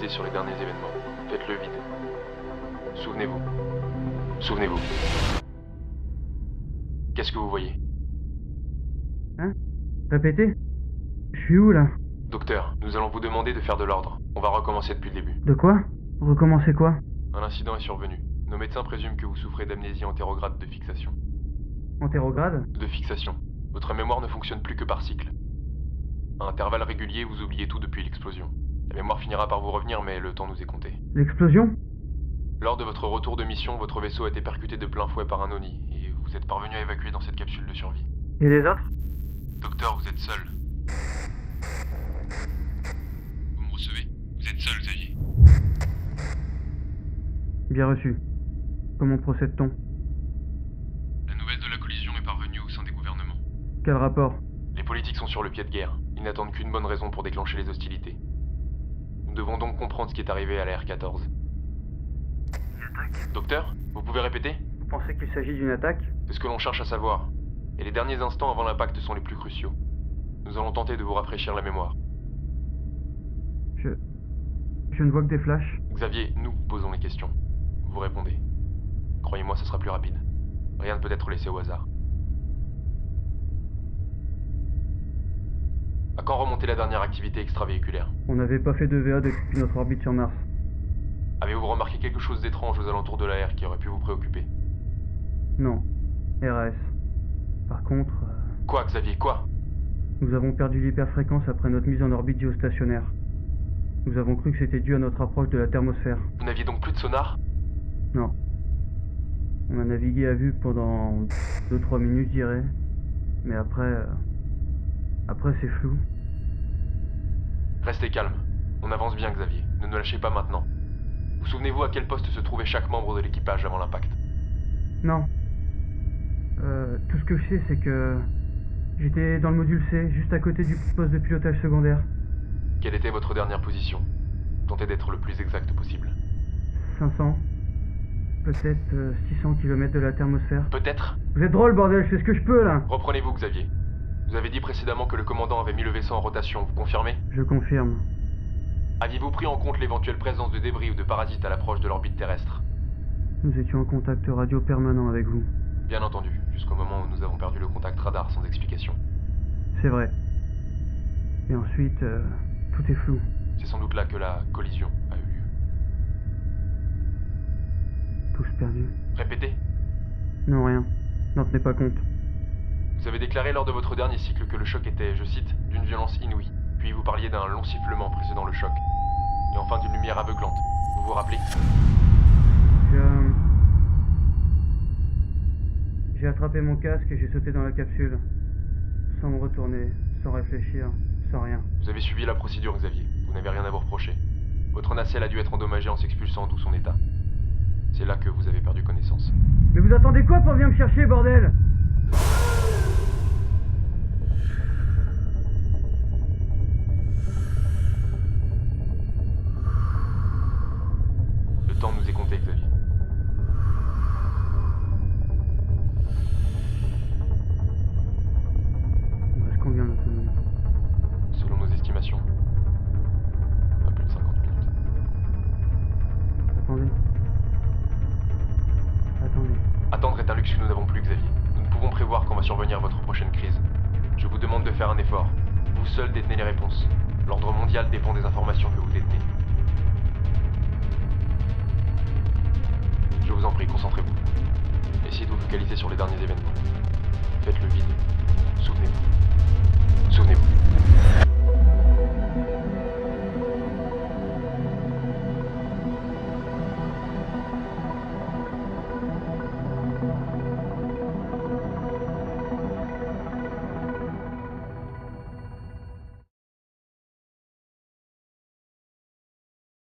focaliser sur les derniers événements. Faites le vide. Souvenez-vous. Souvenez-vous. Qu'est-ce que vous voyez? Hein? Répétez? Je suis où, là? Docteur, nous allons vous demander de faire de l'ordre. On va recommencer depuis le début. De quoi? Recommencer quoi? Un incident est survenu. Nos médecins présument que vous souffrez d'amnésie antérograde de fixation. Antérograde? De fixation. Votre mémoire ne fonctionne plus que par cycle. À intervalles réguliers, vous oubliez tout depuis l'explosion. La mémoire finira par vous revenir, mais le temps nous est compté. L'explosion? Lors de votre retour de mission, votre vaisseau a été percuté de plein fouet par un ONI, et vous êtes parvenu à évacuer dans cette capsule de survie. Et les autres? Docteur, vous êtes seul. Vous me recevez? Vous êtes seul, Xavier. Bien reçu. Comment procède-t-on? La nouvelle de la collision est parvenue au sein des gouvernements. Quel rapport? Les politiques sont sur le pied de guerre. Ils n'attendent qu'une bonne raison pour déclencher les hostilités. Nous devons donc comprendre ce qui est arrivé à la R-14. Docteur, vous pouvez répéter? Vous pensez qu'il s'agit d'une attaque? C'est ce que l'on cherche à savoir. Et les derniers instants avant l'impact sont les plus cruciaux. Nous allons tenter de vous rafraîchir la mémoire. Je ne vois que des flashs. Xavier, nous posons les questions. Vous répondez. Croyez-moi, ce sera plus rapide. Rien ne peut être laissé au hasard. À quand remonter la dernière activité extravéhiculaire? On n'avait pas fait de VA depuis notre orbite sur Mars. Avez-vous remarqué quelque chose d'étrange aux alentours de la R qui aurait pu vous préoccuper? Non. RAS. Par contre, Quoi, Xavier, quoi? nous avons perdu l'hyperfréquence après notre mise en orbite géostationnaire. Nous avons cru que c'était dû à notre approche de la thermosphère. Vous n'aviez donc plus de sonar? Non. On a navigué à vue pendant 2-3 minutes, je dirais. Mais après c'est flou. Restez calme. On avance bien, Xavier. Ne nous lâchez pas maintenant. Vous souvenez-vous à quel poste se trouvait chaque membre de l'équipage avant l'impact? Non. Tout ce que je sais, c'est que j'étais dans le module C, juste à côté du poste de pilotage secondaire. Quelle était votre dernière position? Tentez d'être le plus exact possible. 500. Peut-être 600 km de la thermosphère. Peut-être? Vous êtes drôle, bordel, je fais ce que je peux, là. Reprenez-vous, Xavier. Vous avez dit précédemment que le commandant avait mis le vaisseau en rotation, vous confirmez? Je confirme. Aviez-vous pris en compte l'éventuelle présence de débris ou de parasites à l'approche de l'orbite terrestre? Nous étions en contact radio permanent avec vous. Bien entendu, jusqu'au moment où nous avons perdu le contact radar sans explication. C'est vrai. Et ensuite, tout est flou. C'est sans doute là que la collision a eu lieu. Tous perdus. Répétez. Non, rien. N'en tenez pas compte. Vous avez déclaré lors de votre dernier cycle que le choc était, je cite, d'une violence inouïe. Puis vous parliez d'un long sifflement précédant le choc. Et enfin d'une lumière aveuglante. Vous vous rappelez? J'ai attrapé mon casque et j'ai sauté dans la capsule. Sans me retourner, sans réfléchir, sans rien. Vous avez suivi la procédure, Xavier. Vous n'avez rien à vous reprocher. Votre nacelle a dû être endommagée en s'expulsant, d'où son état. C'est là que vous avez perdu connaissance. Mais vous attendez quoi pour venir me chercher, bordel? Le temps nous est compté, Xavier. Il me reste combien d'autonomie? Selon nos estimations, pas plus de 50 minutes. Attendez. Attendre est un luxe que nous n'avons plus, Xavier. Nous ne pouvons prévoir quand va survenir votre prochaine crise. Je vous demande de faire un effort. Vous seul détenez les réponses. L'ordre mondial dépend des informations que vous détenez. Je vous en prie, concentrez-vous. Essayez de vous focaliser sur les derniers événements. Faites le vide. Souvenez-vous.